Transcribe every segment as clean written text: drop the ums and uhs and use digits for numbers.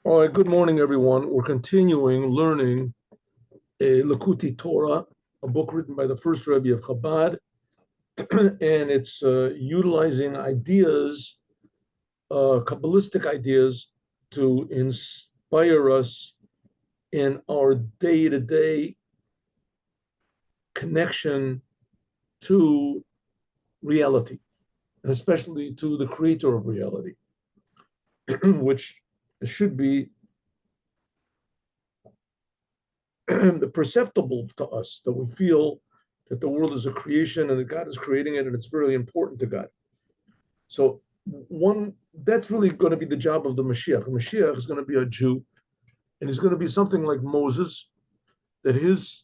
All right, good morning, everyone. We're continuing learning a Likuti Torah, a book written by the first Rebbe of Chabad, and it's utilizing ideas, Kabbalistic ideas, to inspire us in our day-to-day connection to reality, and especially to the creator of reality, which should be perceptible to us, that we feel that the world is a creation and that God is creating it, and it's very important to God. So that's really going to be the job of the Mashiach. The Mashiach is going to be a Jew, and he's going to be something like Moses, that his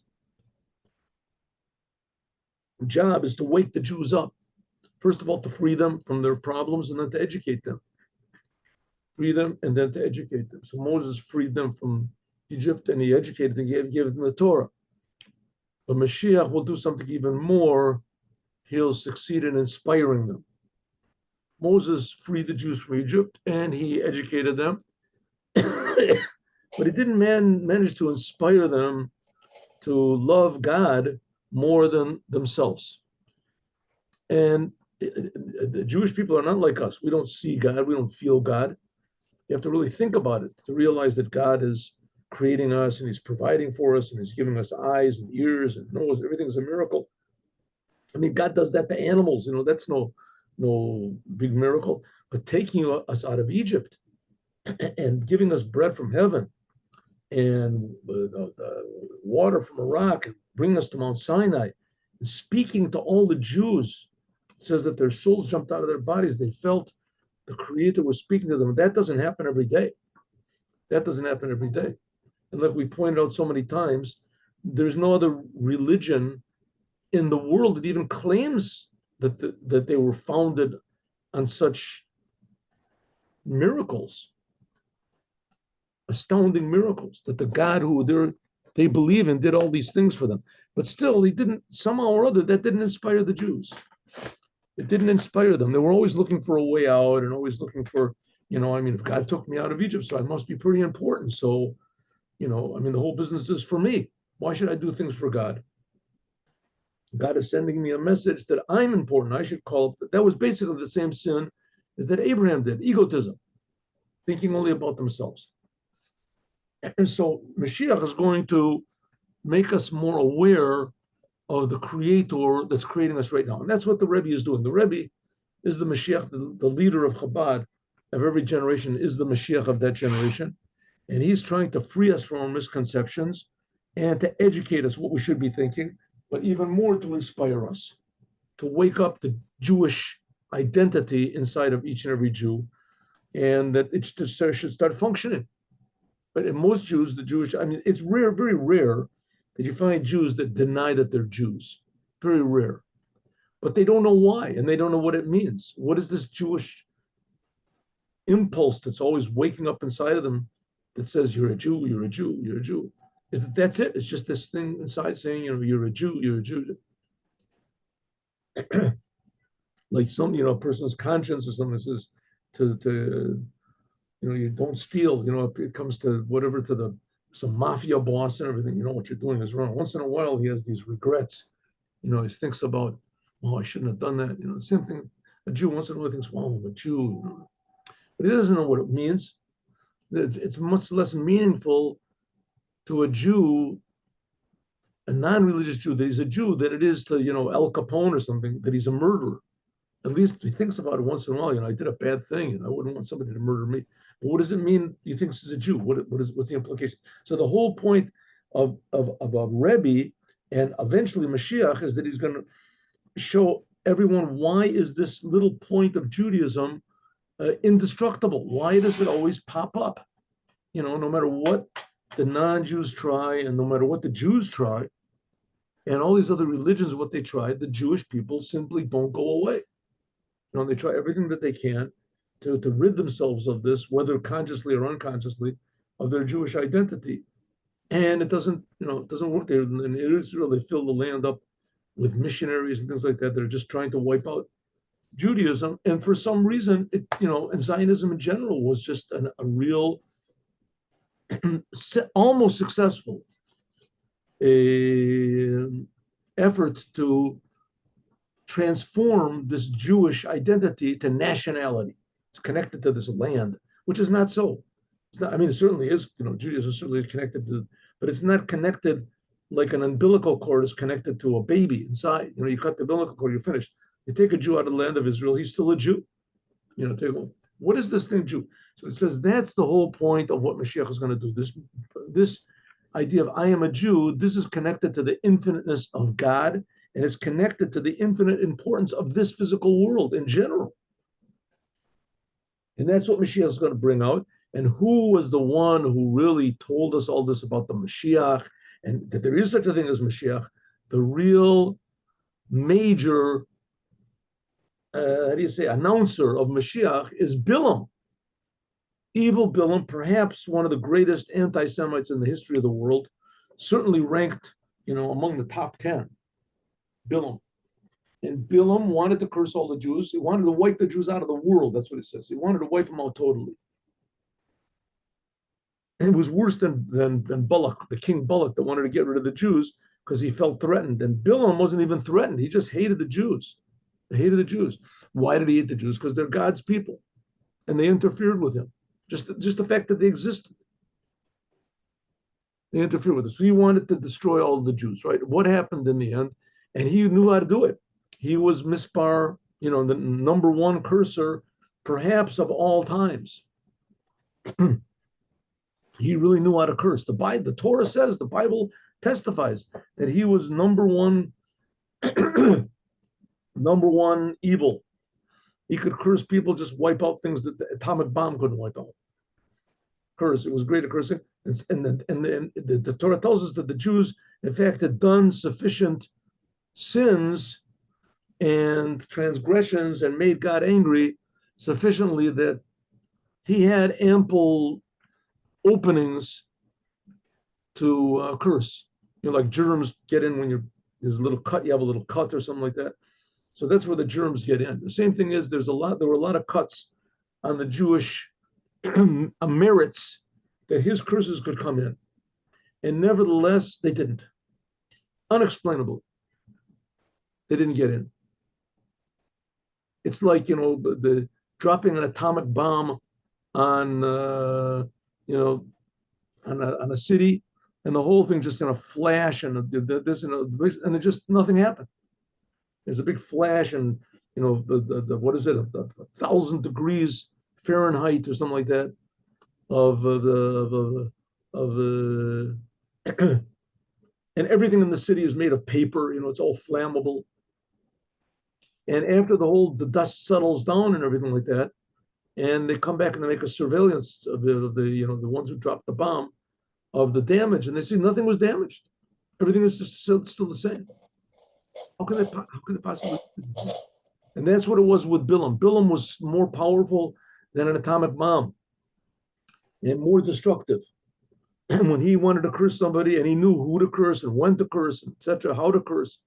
job is to wake the Jews up. First of all, to free them from their problems, and then to educate them. Free them, and then to educate them. So Moses freed them from Egypt, and he educated them, gave them the Torah. But Mashiach will do something even more. He'll succeed in inspiring them. Moses freed the Jews from Egypt, and he educated them. But he didn't manage to inspire them to love God more than themselves. And the Jewish people are not like us. We don't see God. We don't feel God. You have to really think about it to realize that God is creating us, and he's providing for us, and he's giving us eyes and ears and nose. Everything's a miracle. I mean, God does that to animals. That's no big miracle. But taking us out of Egypt and giving us bread from heaven and water from a rock, and bringing us to Mount Sinai, and speaking to all the Jews, it says that their souls jumped out of their bodies. They felt the Creator was speaking to them. That doesn't happen every day. That doesn't happen every day. And like we pointed out so many times, there's no other religion in the world that even claims that they were founded on such miracles, astounding miracles, that the God who they believe in did all these things for them. But still, he didn't, somehow or other, that didn't inspire the Jews. It didn't inspire them. They were always looking for a way out, and always looking for, if God took me out of Egypt, so I must be pretty important. So, the whole business is for me. Why should I do things for God? God is sending me a message that I'm important. I should call it. That was basically the same sin that Abraham did, egotism, thinking only about themselves. And so Mashiach is going to make us more aware of the Creator that's creating us right now. And that's what the Rebbe is doing. The Rebbe is the Mashiach, the leader of Chabad of every generation, is the Mashiach of that generation. And he's trying to free us from our misconceptions and to educate us what we should be thinking, but even more to inspire us, to wake up the Jewish identity inside of each and every Jew, and that it should start functioning. But in most Jews, it's rare, very rare, that you find Jews that deny that they're Jews. Very rare. But they don't know why, and they don't know what it means. What is this Jewish impulse that's always waking up inside of them that says, you're a Jew, you're a Jew, you're a Jew? That's it? It's just this thing inside saying, you're a Jew, you're a Jew. Like a person's conscience or something says to you don't steal, it comes to whatever, to some mafia boss and everything, what you're doing is wrong. Once in a while, he has these regrets. He thinks about, I shouldn't have done that. The same thing, a Jew once in a while thinks, I'm a Jew. But he doesn't know what it means. It's much less meaningful to a Jew, a non-religious Jew, that he's a Jew, than it is to, Al Capone or something, that he's a murderer. At least he thinks about it once in a while. I did a bad thing, and I wouldn't want somebody to murder me. But what does it mean? You think this is a Jew? What's the implication? So the whole point of a Rebbe and eventually Mashiach is that he's going to show everyone, why is this little point of Judaism indestructible? Why does it always pop up? No matter what the non-Jews try, and no matter what the Jews try, and all these other religions, what they try, the Jewish people simply don't go away. They try everything that they can to rid themselves of this, whether consciously or unconsciously, of their Jewish identity. And it doesn't work there. In Israel, they fill the land up with missionaries and things like that. They're just trying to wipe out Judaism. And for some reason, and Zionism in general was just a real almost successful effort to transform this Jewish identity to nationality. It's connected to this land, which is not so. It's not, I mean, it certainly is, Judaism is certainly connected to, but it's not connected like an umbilical cord is connected to a baby inside. You cut the umbilical cord, you're finished. You take a Jew out of the land of Israel, he's still a Jew. What is this thing, Jew? So it says that's the whole point of what Mashiach is going to do. This idea of I am a Jew, this is connected to the infiniteness of God, and is connected to the infinite importance of this physical world in general. And that's what Mashiach is going to bring out. And who was the one who really told us all this about the Mashiach, and that there is such a thing as Mashiach? The real major, announcer of Mashiach is Bilam. Evil Bilam, perhaps one of the greatest anti-Semites in the history of the world, certainly ranked, among the top 10. Bilam. And Bilam wanted to curse all the Jews. He wanted to wipe the Jews out of the world. That's what it says. He wanted to wipe them out totally. And it was worse than Balak, the king Balak, that wanted to get rid of the Jews because he felt threatened. And Bilam wasn't even threatened. He just hated the Jews. He hated the Jews. Why did he hate the Jews? Because they're God's people. And they interfered with him. Just the fact that they existed. They interfered with us. So he wanted to destroy all the Jews, right? What happened in the end? And he knew how to do it. He was Mispar, the number one cursor, perhaps of all times. He really knew how to curse. The Torah says, the Bible testifies that he was number one evil. He could curse people, just wipe out things that the atomic bomb couldn't wipe out. Curse. It was great at cursing. And the Torah tells us that the Jews, in fact, had done sufficient sins and transgressions and made God angry sufficiently that he had ample openings to curse. Like germs get in when there's a little cut, you have a little cut or something like that. So that's where the germs get in. The same thing is there were a lot of cuts on the Jewish merits that his curses could come in. And nevertheless, they didn't. Unexplainable. They didn't get in. It's like, the dropping an atomic bomb on, on a city, and the whole thing just in a flash, and this and it just nothing happened. There's a big flash, and the what is it, 1,000 degrees Fahrenheit or something like that of the and everything in the city is made of paper. It's all flammable. And after the dust settles down and everything like that, and they come back and they make a surveillance of the ones who dropped the bomb, of the damage, and they see nothing was damaged. Everything is just still the same. How can it possibly? And that's what it was with Bilam. Bilam was more powerful than an atomic bomb and more destructive. And when he wanted to curse somebody, and he knew who to curse and when to curse, etc., how to curse,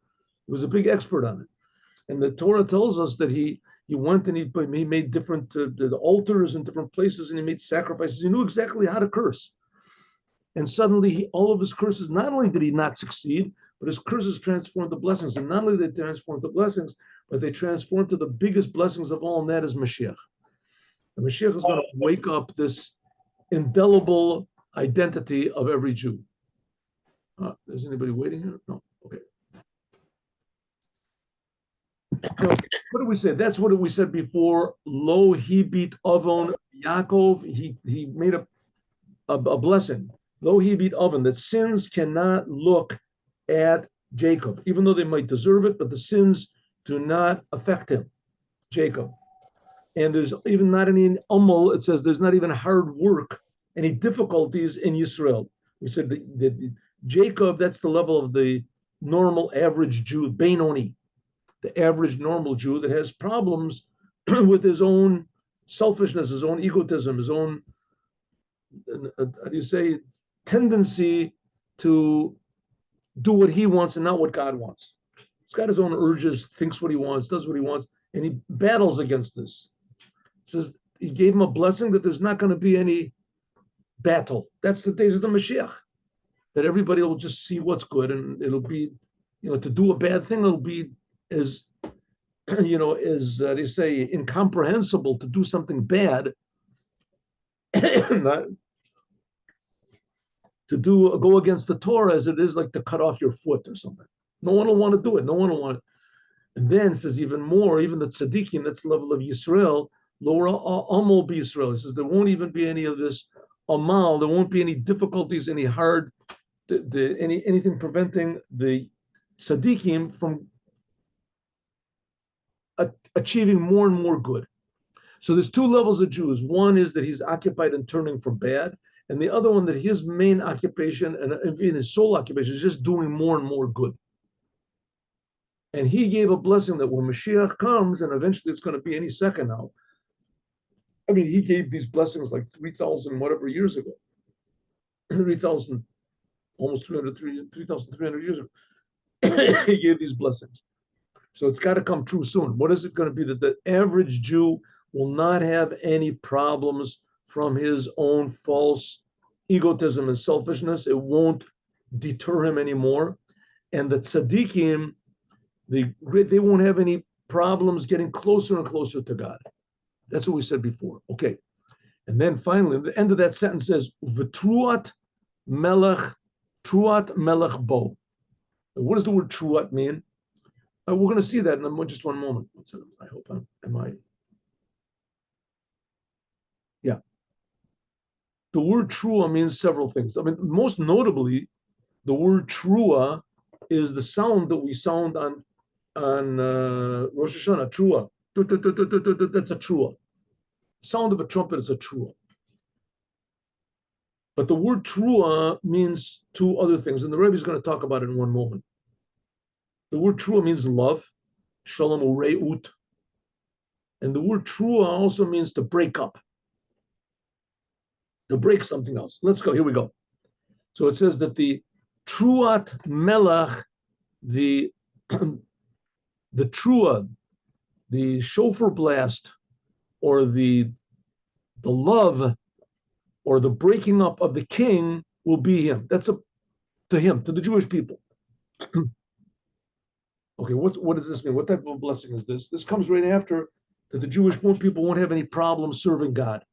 he was a big expert on it. And the Torah tells us that he went and he made different the altars in different places, and he made sacrifices. He knew exactly how to curse. And suddenly, all of his curses, not only did he not succeed, but his curses transformed the blessings. And not only did they transform the blessings, but they transformed to the biggest blessings of all, and that is Mashiach. The Mashiach is going to wake up this indelible identity of every Jew. Is anybody waiting here? No. Okay. So what did we say? That's what we said before. Lo hibit avon Yaakov. He made a blessing. Lo hibit avon, that sins cannot look at Jacob, even though they might deserve it, but the sins do not affect him, Jacob. And there's even not any umul. It says there's not even hard work, any difficulties in Yisrael. We said that Jacob, that's the level of the normal average Jew, Benoni, the average normal Jew that has problems with his own selfishness, his own egotism, his own, tendency to do what he wants and not what God wants. He's got his own urges, thinks what he wants, does what he wants, and he battles against this. It says he gave him a blessing that there's not going to be any battle. That's the days of the Mashiach. That everybody will just see what's good, and it'll be, to do a bad thing, it'll be as, as they say, incomprehensible to do something bad, not, to go against the Torah as it is like to cut off your foot or something. No one will want to do it. No one will want it. And then says even more, even the tzaddikim, that's the level of Yisrael, lower amal be Yisrael. He says there won't even be any of this amal, there won't be any difficulties, any hard, anything preventing the tzaddikim from achieving more and more good. So there's two levels of Jews. One is that he's occupied in turning from bad, and the other one that his main occupation and even his sole occupation is just doing more and more good. And he gave a blessing that when Mashiach comes, and eventually it's going to be any second now. I mean, he gave these blessings like 3,000 whatever years ago. 3,000, almost 3,300 years ago. He gave these blessings. So it's got to come true soon. What is it going to be? That the average Jew will not have any problems from his own false egotism and selfishness. It won't deter him anymore. And the tzaddikim, they won't have any problems getting closer and closer to God. That's what we said before. Okay. And then finally, the end of that sentence says, V'truat melech bo. What does the word truat mean? We're going to see that in just one moment. So I hope yeah. The word trua means several things. I mean, most notably, the word trua is the sound that we sound on Rosh Hashanah, trua. That's a trua. The sound of a trumpet is a trua. But the word trua means two other things, and the Rebbe is going to talk about it in one moment. The word trua means love, shalom ureut. And the word trua also means to break up, to break something else. Let's go, here we go. So it says that the truat melech, the trua, the shofar blast, or the love, or the breaking up of the king will be him. That's to him, to the Jewish people. Okay, what does this mean? What type of a blessing is this? This comes right after that the Jewish people won't have any problems serving God.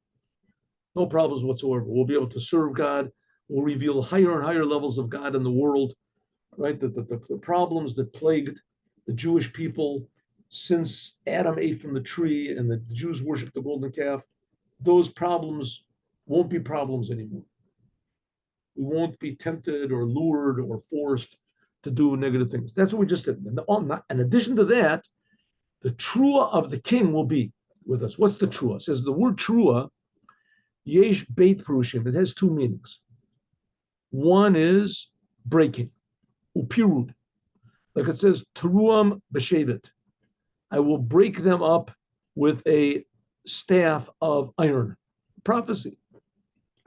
No problems whatsoever. We'll be able to serve God. We'll reveal higher and higher levels of God in the world, right? The problems that plagued the Jewish people since Adam ate from the tree and the Jews worshiped the golden calf, those problems won't be problems anymore. We won't be tempted or lured or forced to do negative things. That's what we just did. And in addition to that, the trua of the king will be with us. What's the trua? It says the word trua, yesh beit perushim. It has two meanings. One is breaking, upirud. Like it says, teruam b'shevet. I will break them up with a staff of iron. Prophecy.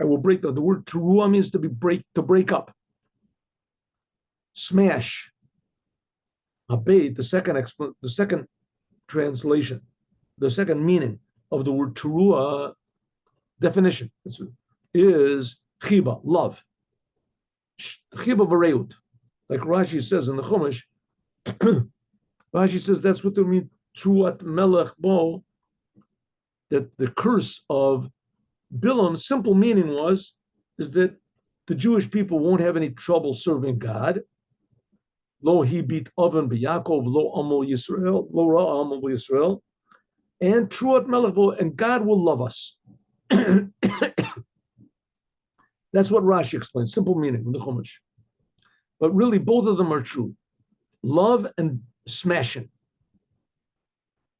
I will break them. The word teruah means to break up. Smash. Abed, the second translation, the second meaning of the word teruah definition is chiba, love. Chiba v'reut. Like Rashi says in the Chumash, Rashi says that's what they mean, truat melech bo, that the curse of Bilam, simple meaning is that the Jewish people won't have any trouble serving God. Lo he beat oven b'Yaakov, lo amo Yisrael, lo ra amo Yisrael, and truat melech bo, and God will love us. That's what Rashi explains, simple meaning in the Chumash. But really, both of them are true. Love and smashing.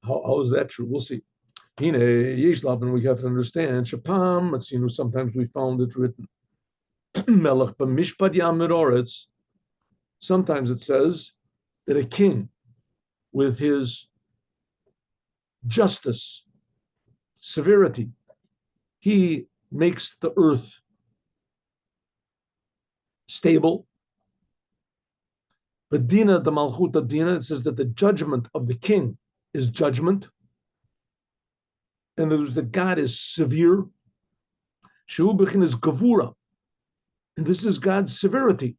How is that true? We'll see. Hine Yeshlav, and we have to understand. Shapam, sometimes we found it written. Melech b'mishpat yamid oretz. Sometimes it says that a king, with his justice, severity, he makes the earth stable. But Dina, the Malchut Dina, it says that the judgment of the king is judgment. And that God is severe. Shehu b'chinas gavura. And this is God's severity,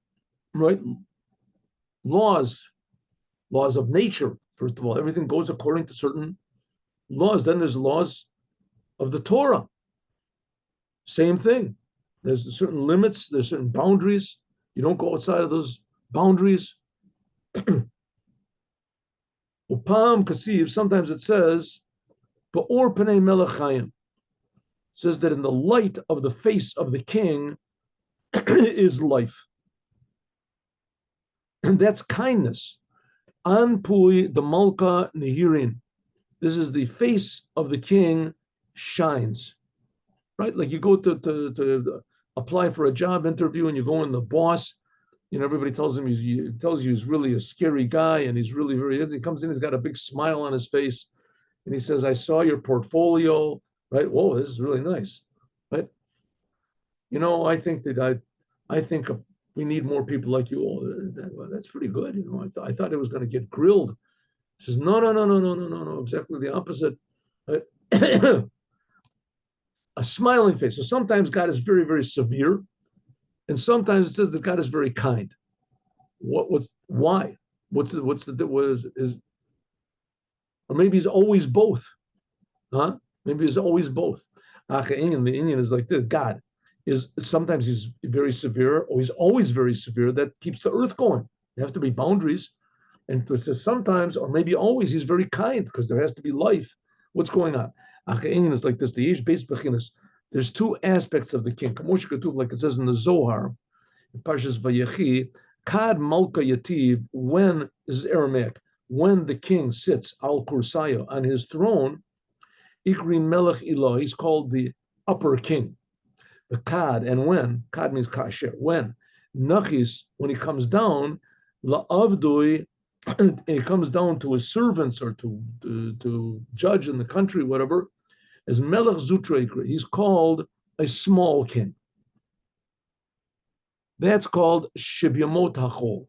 right? Laws of nature. First of all, everything goes according to certain laws. Then there's laws of the Torah. Same thing. There's certain limits, there's certain boundaries. You don't go outside of those boundaries. Upam kasiv, sometimes it says, Ba'or Panei Melech Chayim. Says that in the light of the face of the king is life. And that's kindness. Anpui the Malka Nehirin. This is the face of the king shines. Right? Like you go to apply for a job interview and you go in the boss, everybody tells him he's really a scary guy and he's really very, he comes in, he's got a big smile on his face and he says, I saw your portfolio, right? Whoa, this is really nice, right? I think we need more people like you. Oh, that's pretty good. I thought it was going to get grilled. He says, no, exactly the opposite. Right? A smiling face. So sometimes God is very, very severe, and sometimes it says that God is very kind. Why? Or maybe he's always both, huh? Maybe he's always both. The Indian is like this. God is sometimes he's very severe, or he's always very severe. That keeps the earth going. There have to be boundaries, and it says sometimes, or maybe always, he's very kind because there has to be life. What's going on? Is like this. There's two aspects of the king. Like it says in the Zohar, in Parshas Vayechi, Kad Malka Yativ, when, this is Aramaic, when the king sits al kursaya on his throne, Ikrin Melech Ilah, he's called the upper king. The Kad, and when, Kad means kasher, when, Nachis, when he comes down, La'avdui, and he comes down to his servants or to judge in the country, whatever, as Melech Zutra, he's called a small king. That's called Shibyamot HaChol.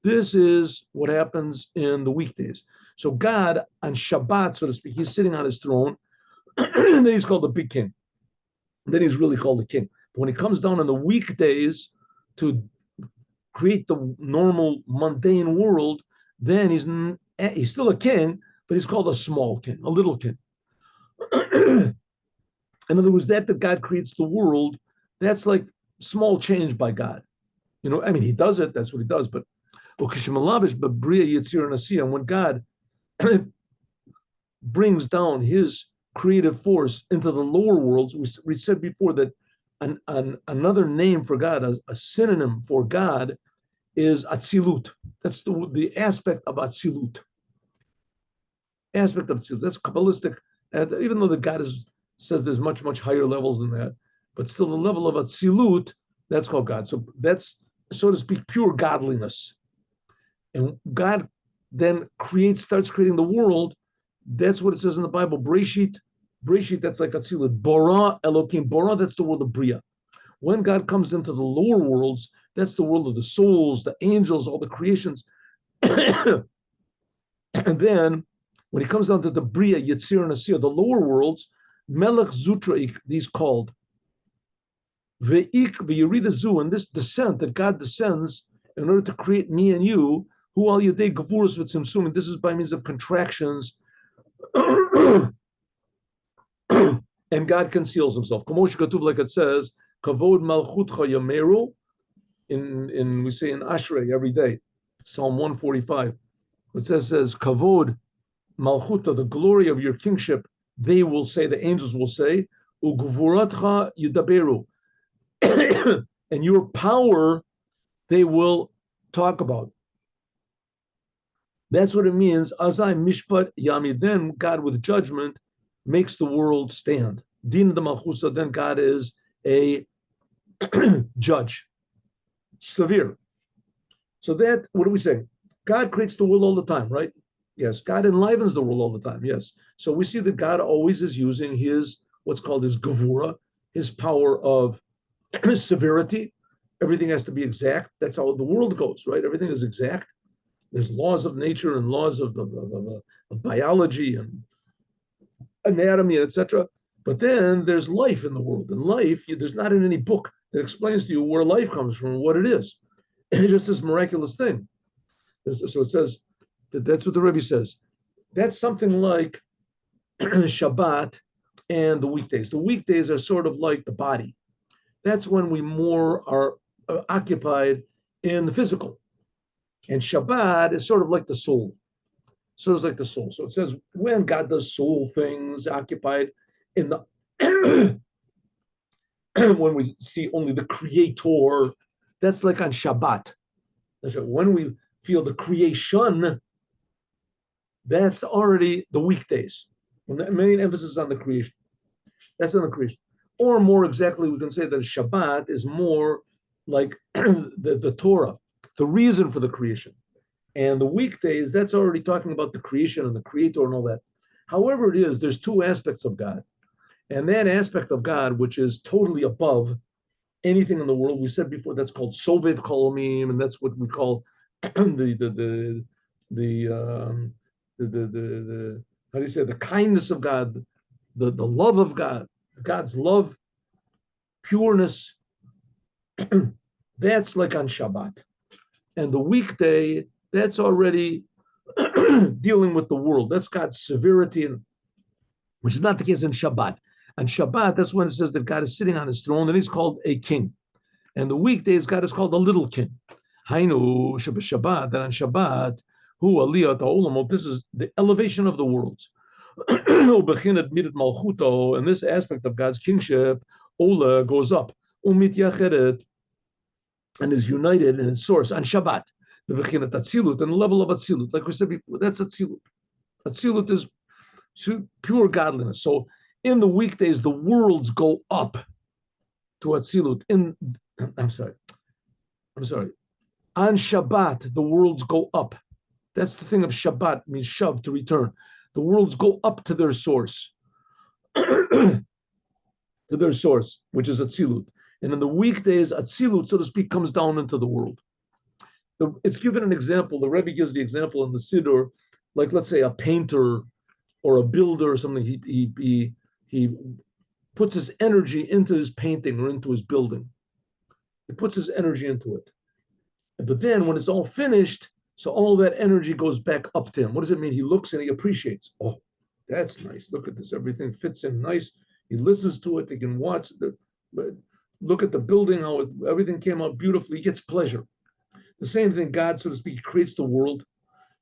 This is what happens in the weekdays. So God, on Shabbat, so to speak, he's sitting on his throne, and then he's called the big king. Then he's really called the king. But when he comes down on the weekdays to create the normal, mundane world, then he's still a king, but he's called a small king, a little king. In other words, that God creates the world, that's like small change by God. He does it, that's what he does, but when God brings down his creative force into the lower worlds, we said before that another name for God, a synonym for God, is Atzilut. That's the aspect of Atzilut. That's Kabbalistic. Even though the God says there's much, much higher levels than that, but still the level of Atzilut, that's called God. So that's, so to speak, pure godliness. And God then starts creating the world. That's what it says in the Bible. Breshit, that's like Atzilut. Bara, Elohim. Bara, that's the world of Bria. When God comes into the lower worlds, that's the world of the souls, the angels, all the creations. And then when he comes down to the Bria, Yetzir and Asiyah, the lower worlds, Melech Zutra, these called. Ve'ik ve'yirida zu, and this descent that God descends in order to create me and you, who al yedei gevurus v'tzimtzum, and this is by means of contractions, and God conceals himself. Kamosh Katuv, like it says, Kavod Malchutcha Yameru, we say in Ashrei every day, Psalm 145. It says Kavod Malchuta, the glory of your kingship, they will say, the angels will say, Ugvuratcha Yudaberu, and your power they will talk about. That's what it means. Azai Mishpat Yami, then God with judgment makes the world stand. Din the Malchusa, then God is a judge, severe. So that, what do we say? God creates the world all the time, right? Yes. God enlivens the world all the time. Yes. So we see that God always is using his, what's called his gevura, his power of severity. Everything has to be exact. That's how the world goes, right? Everything is exact. There's laws of nature and laws of biology and anatomy, etc. But then there's life in the world. And life, there's not in any book that explains to you where life comes from and what it is. It's just this miraculous thing. So it says, that's what the Rebbe says. That's something like Shabbat and the weekdays. The weekdays are sort of like the body. That's when we more are occupied in the physical. And Shabbat is sort of like the soul. So it's like the soul. So it says when God does soul things, occupied in the when we see only the Creator, that's like on Shabbat. When we feel the creation, that's already the weekdays. When the main emphasis is on the creation. That's on the creation. Or more exactly, we can say that Shabbat is more like the Torah, the reason for the creation. And the weekdays, that's already talking about the creation and the Creator and all that. However it is, there's two aspects of God. And that aspect of God, which is totally above anything in the world, we said before, that's called Sovev Kolomim, and that's what we call the how do you say, the kindness of God, the love of God, God's love, pureness. That's like on Shabbat. And the weekday, that's already dealing with the world. That's God's severity, which is not the case in Shabbat. On Shabbat, that's when it says that God is sitting on his throne and he's called a king. And the weekdays, God is called a little king. Hainu Shabbat, that on Shabbat, who aliyat ha'olamot, this is the elevation of the worlds. And this aspect of God's kingship, Ola, goes up. Umit yacheret, and is united in its source on Shabbat. The Bechinat Atzilut, and the level of Atzilut. Like we said before, that's Atzilut. Atzilut is pure godliness. So in the weekdays, the worlds go up to Atzilut. I'm sorry. On Shabbat, the worlds go up. That's the thing of Shabbat, means shav, to return. The worlds go up to their source. To their source, which is Atzilut. And in the weekdays, Atzilut, so to speak, comes down into the world. It's given an example. The Rebbe gives the example in the Siddur, like let's say a painter or a builder or something. He puts his energy into his painting or into his building. He puts his energy into it. But then when it's all finished, so all that energy goes back up to him. What does it mean? He looks and he appreciates. Oh, that's nice. Look at this. Everything fits in nice. He listens to it. He can watch look at the building, how everything came out beautifully. He gets pleasure. The same thing, God, so to speak, creates the world.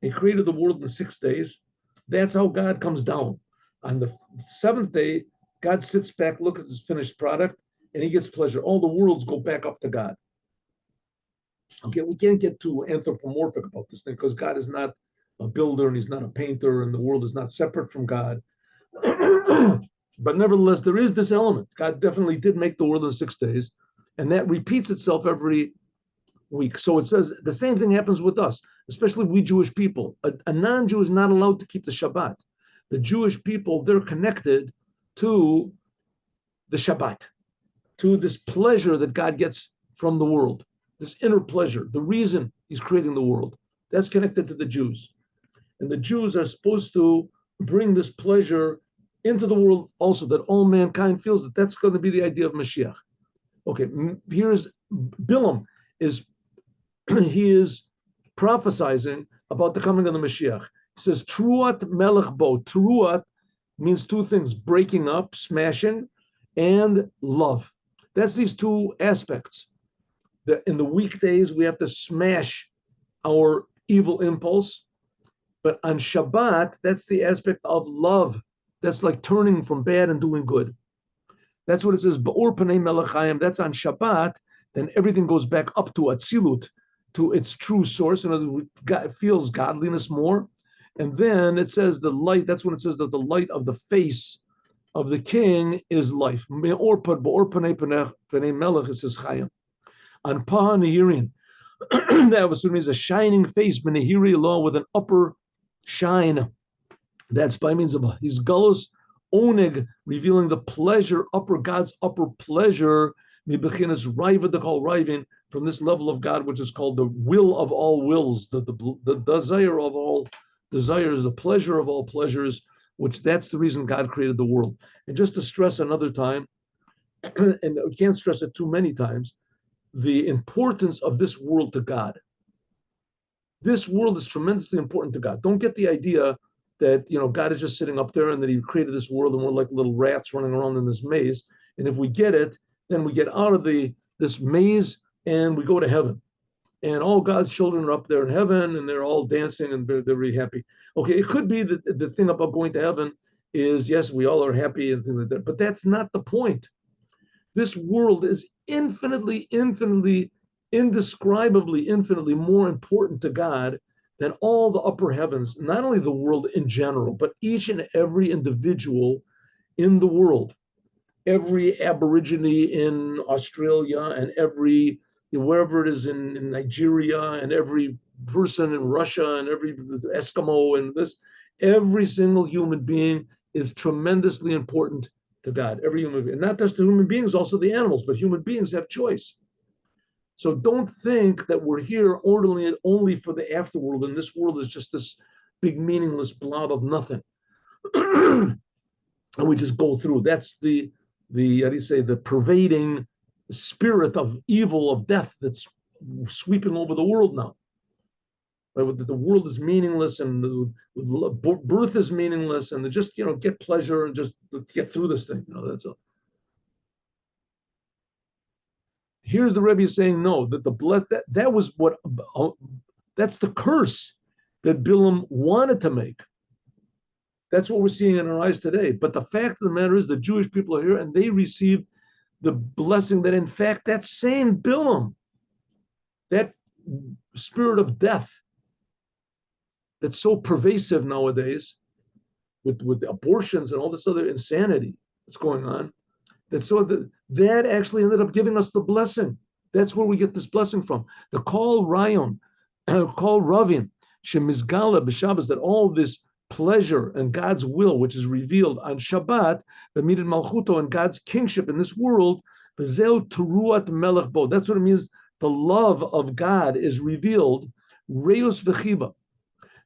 He created the world in 6 days. That's how God comes down. On the 7th day, God sits back, looks at his finished product, and he gets pleasure. All the worlds go back up to God. Okay, we can't get too anthropomorphic about this thing because God is not a builder and he's not a painter and the world is not separate from God. But nevertheless, there is this element. God definitely did make the world in 6 days, and that repeats itself every week. So it says the same thing happens with us, especially we Jewish people. A non-Jew is not allowed to keep the Shabbat. The Jewish people, they're connected to the Shabbat, to this pleasure that God gets from the world, this inner pleasure, the reason he's creating the world. That's connected to the Jews. And the Jews are supposed to bring this pleasure into the world also, that all mankind feels that that's going to be the idea of Mashiach. Okay, here's Bilam, he is prophesizing about the coming of the Mashiach. He says, Truat Melech Bo. Truat means two things, breaking up, smashing, and love. That's these two aspects. That in the weekdays, we have to smash our evil impulse. But on Shabbat, that's the aspect of love. That's like turning from bad and doing good. That's what it says, Ba'or Panei Melechayim. That's on Shabbat. Then everything goes back up to Atzilut, to its true source, and it feels godliness more. And then it says the light, that's when it says that the light of the face of the king is life. Ba'or Panei Melech, it says Chayim. On Paha Nehirin, that was means a shining face, Benehiri law, with an upper shine. That's by means of his galus oneg, revealing the pleasure, God's upper pleasure, mibechinas raiva, they call raivin, from this level of God, which is called the will of all wills, the desire of all desires, the pleasure of all pleasures, which that's the reason God created the world. And just to stress another time, and we can't stress it too many times, the importance of this world to God. This world is tremendously important to God. Don't get the idea that God is just sitting up there and that He created this world and we're like little rats running around in this maze. And if we get it, then we get out of this maze and we go to heaven. And all God's children are up there in heaven and they're all dancing and they're really happy. Okay, it could be that the thing about going to heaven is, yes, we all are happy and things like that, but that's not the point. This world is infinitely, indescribably, infinitely more important to God than all the upper heavens, not only the world in general, but each and every individual in the world. Every Aborigine in Australia and every wherever it is in Nigeria and every person in Russia and every Eskimo and every single human being is tremendously important to God. Every human being, and not just the human beings, also the animals, but human beings have choice. So don't think that we're here only for the afterworld, and this world is just this big meaningless blob of nothing. And we just go through. That's the how do you say, the pervading spirit of evil, of death that's sweeping over the world now. Right? The world is meaningless and the birth is meaningless, and just get pleasure and just get through this thing. That's all. Here's the Rebbe saying no, that that was what that's the curse that Bilam wanted to make. That's what we're seeing in our eyes today. But the fact of the matter is the Jewish people are here and they receive the blessing that, in fact, that same Bilam, that spirit of death that's so pervasive nowadays with abortions and all this other insanity that's going on, that actually ended up giving us the blessing. That's where we get this blessing from. The Kol Rayon, Kol Ravin, Shemizgala b'Shabbos, that all this pleasure and God's will, which is revealed on Shabbat, B'Midat Malchuto, and God's kingship in this world, B'Zeu Teruat Melech Bo. That's what it means. The love of God is revealed. Reus V'Chiba.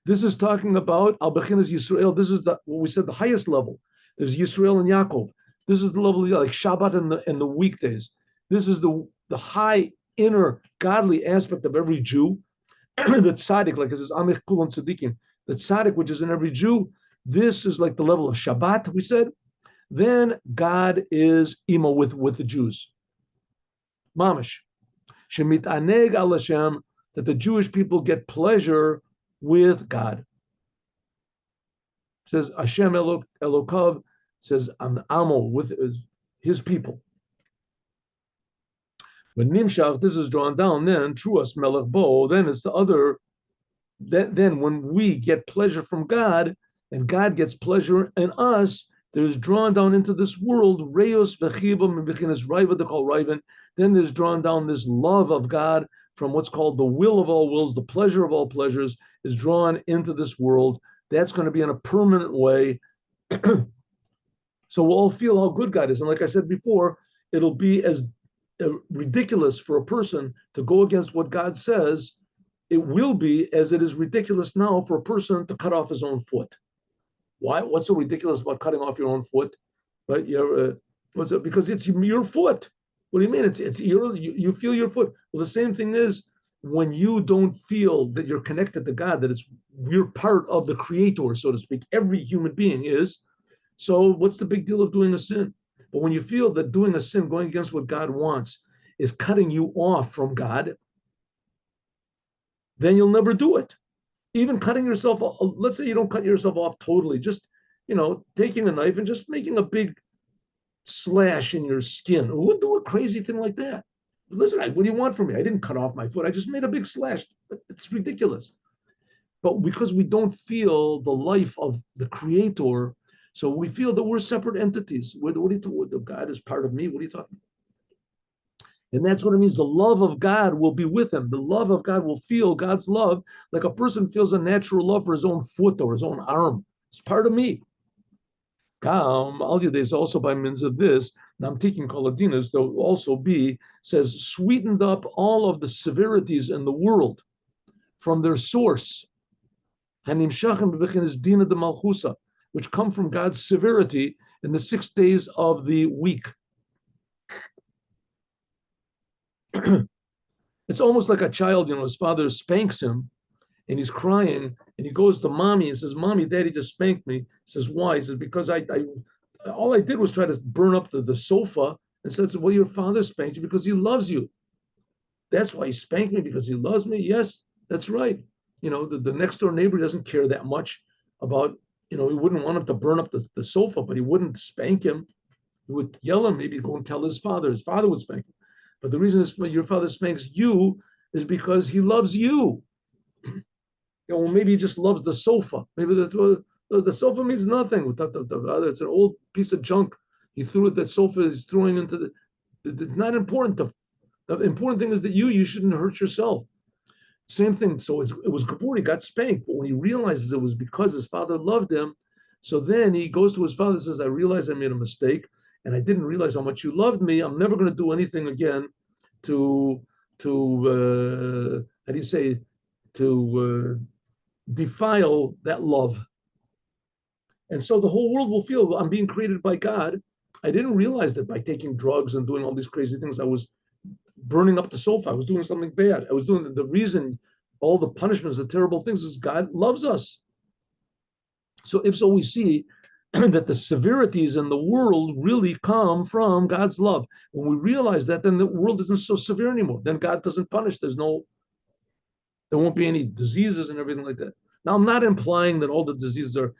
This is talking about Al Bechinas Yisrael. This is what we said, the highest level. There's Yisrael and Yaakov. This is the level like Shabbat and the weekdays. This is the high inner godly aspect of every Jew. The tzaddik, like it says, Amich Kulan Tzaddikim. The tzaddik, which is in every Jew, this is like the level of Shabbat, we said. Then God is Imo with the Jews. Mamish. Shemit Aneg al Hashem, that the Jewish people get pleasure with God. It says Hashem Elokav, says an Amo, with his people. When Nimshach, this is drawn down, then Truas Melech Bo, then it's the other. Then when we get pleasure from God and God gets pleasure in us, there's drawn down into this world Reus V'Chibam and B'Chinas Raiva to call Raven. Then there's drawn down this love of God from what's called the will of all wills, the pleasure of all pleasures is drawn into this world. That's going to be in a permanent way. So we'll all feel how good God is. And like I said before, it'll be as ridiculous for a person to go against what God says. It will be as it is ridiculous now for a person to cut off his own foot. Why? What's so ridiculous about cutting off your own foot? Right? Because it's your foot. What do you mean? You feel your foot. Well, the same thing is when you don't feel that you're connected to God, that you're part of the Creator, so to speak. Every human being is. So what's the big deal of doing a sin? But when you feel that doing a sin, going against what God wants, is cutting you off from God, then you'll never do it. Even cutting yourself off, let's say you don't cut yourself off totally, just, taking a knife and just making a big slash in your skin. Who would do a crazy thing like that? Listen, what do you want from me? I didn't cut off my foot. I just made a big slash. It's ridiculous. But because we don't feel the life of the Creator, so we feel that we're separate entities. What are you talking? God is part of me. What are you talking about? And that's what it means. The love of God will be with him. The love of God will feel God's love like a person feels a natural love for his own foot or his own arm. It's part of me. Al also by means of this, Namtikin Koladinas, there will also be, says, sweetened up all of the severities in the world from their source. Hanimshachim b'bechinas dina de malchusa, which come from God's severity in the 6 days of the week. It's almost like a child, his father spanks him and he's crying and he goes to mommy and says, Mommy, Daddy just spanked me. He says, why? He says, because I all I did was try to burn up the sofa. And says, well, your father spanked you because he loves you. That's why he spanked me, because he loves me. Yes, that's right. The next door neighbor doesn't care that much about, he wouldn't want him to burn up the sofa, but he wouldn't spank him. He would yell him, maybe go and tell his father. His father would spank him. But the reason your father spanks you is because he loves you. Maybe he just loves the sofa. Maybe the sofa means nothing. It's an old piece of junk. He threw it. That sofa is throwing into it's not important. The important thing is that you shouldn't hurt yourself. Same thing. So it was Kippur. He got spanked, but when he realizes it was because his father loved him, so then he goes to his father and says, I realized I made a mistake, and I didn't realize how much you loved me. I'm never going to do anything again to how do you say, to defile that love. And so the whole world will feel I'm being created by God. I didn't realize that by taking drugs and doing all these crazy things, I was burning up the sofa. I was doing something bad. I was doing the reason, all the punishments, the terrible things, is God loves us. So if so, we see that the severities in the world really come from God's love. When we realize that, then the world isn't so severe anymore. Then God doesn't punish. There won't be any diseases and everything like that. Now, I'm not implying that all the diseases are,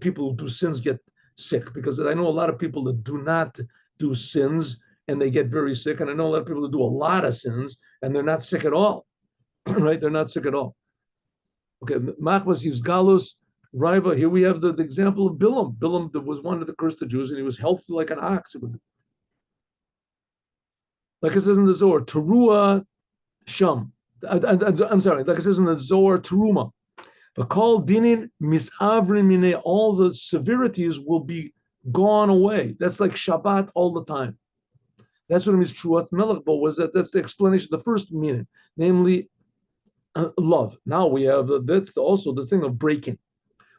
people who do sins get sick, because I know a lot of people that do not do sins and they get very sick. And I know a lot of people that do a lot of sins and they're not sick at all, right? They're not sick at all. Okay, Machmas Yisgalus, Raiva. Here we have the example of Bilam. Bilam was one of the cursed Jews, and he was healthy like an ox. It was, like it says in the Zohar, Teruah Sham. I'm sorry, like it says in the Zohar, Teruma. But called dinin misavrim mine, all the severities will be gone away. That's like Shabbat all the time. That's what it means. Truat Melech Bo was that's the explanation, the first meaning, namely love. Now we have that's also the thing of breaking.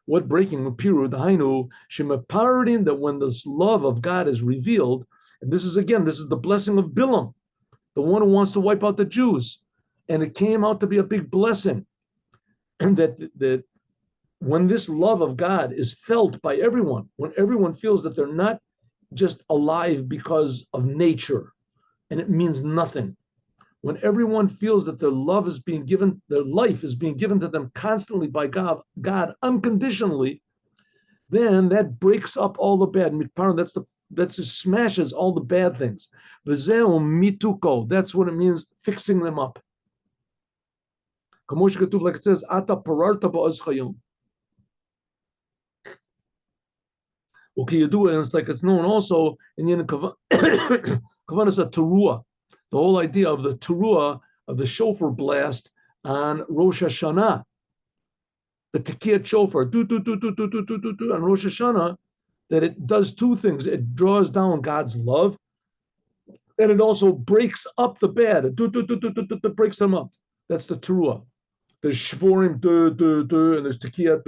What breaking? Piru dahainu shemaparin, that when this love of God is revealed, and this is the blessing of Bilam, the one who wants to wipe out the Jews, and it came out to be a big blessing, and that when this love of God is felt by everyone, when everyone feels that they're not just alive because of nature, and it means nothing. When everyone feels that their love is being given, their life is being given to them constantly by God unconditionally, then that breaks up all the bad. That just smashes all the bad things. V'zeu mituko. That's what it means, fixing them up. Like it says, Ata pararta ba'az chayim. Okay, you do it, and it's like it's known also in the Kavanas Teruah, the whole idea of the Teruah of the shofar blast on Rosh Hashanah, the Tekiyat shofar, on Rosh Hashanah, that it does two things. It draws down God's love, and it also breaks up the bad. It breaks them up. That's the Teruah. There's Shvorim, and there's Tekiyat,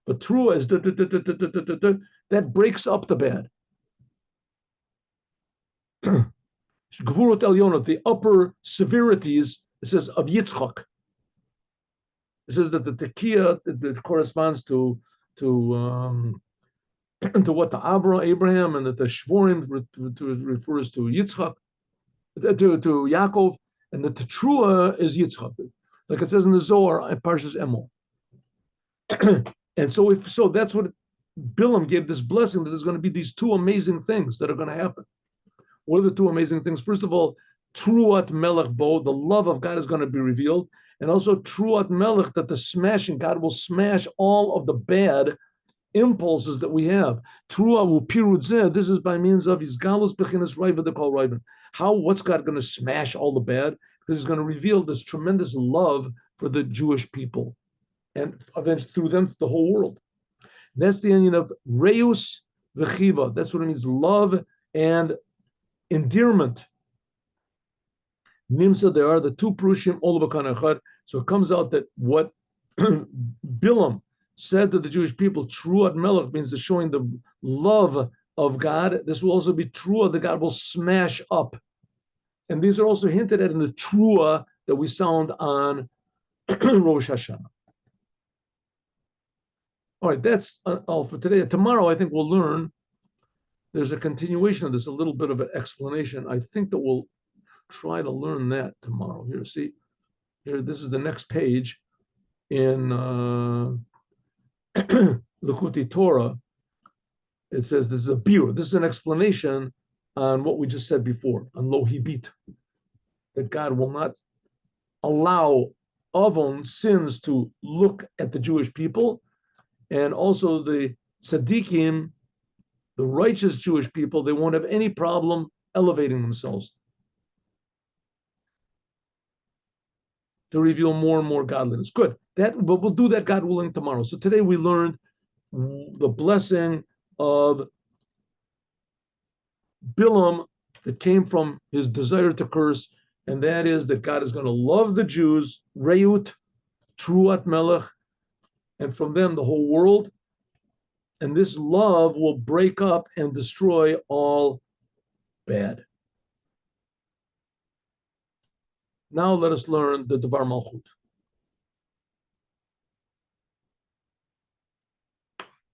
but Teruah is that breaks up the bad. Gvurot Elyonot, the upper severities, it says of Yitzchak. It says that the Tekiyah that corresponds to what the Abraham, and that the Shvorim refers to Yitzchak, to Yaakov, and that the Teruah is Yitzchak, like it says in the Zohar at Parshas Emor. And so that's what Bilam gave this blessing, that there's going to be these two amazing things that are going to happen. What are the two amazing things? First of all, Truat Melech Bo, the love of God is going to be revealed, and also Truat Melech, that God will smash all of the bad impulses that we have. Trua Upirudze, this is by means of his galus bechinas raiva the kol raiva. What's God going to smash all the bad? Because he's going to reveal this tremendous love for the Jewish people, and eventually through them the whole world. That's the union of reus v'chiva. That's what it means, love and endearment. Nimsa, there are the two prushim, all echad. So it comes out that what Bilam said to the Jewish people, Truat Melech means the showing the love of God. This will also be Trua that God will smash up. And these are also hinted at in the Trua that we sound on Rosh Hashanah. All right, that's all for today. Tomorrow, I think we'll learn. There's a continuation of this, a little bit of an explanation. I think that we'll try to learn that tomorrow. Here, see, here, this is the next page in Likuti Torah. It says this is a biur. This is an explanation on what we just said before, on lo hibit, that God will not allow avon sins to look at the Jewish people, and also the tzaddikim, the righteous Jewish people, they won't have any problem elevating themselves to reveal more and more godliness. Good. But we'll do that, God willing, tomorrow. So today we learned the blessing of Bilam that came from his desire to curse, and that is that God is going to love the Jews, Reut, Truat Melech, and from them the whole world. And this love will break up and destroy all bad. Now let us learn the Devar Malchut.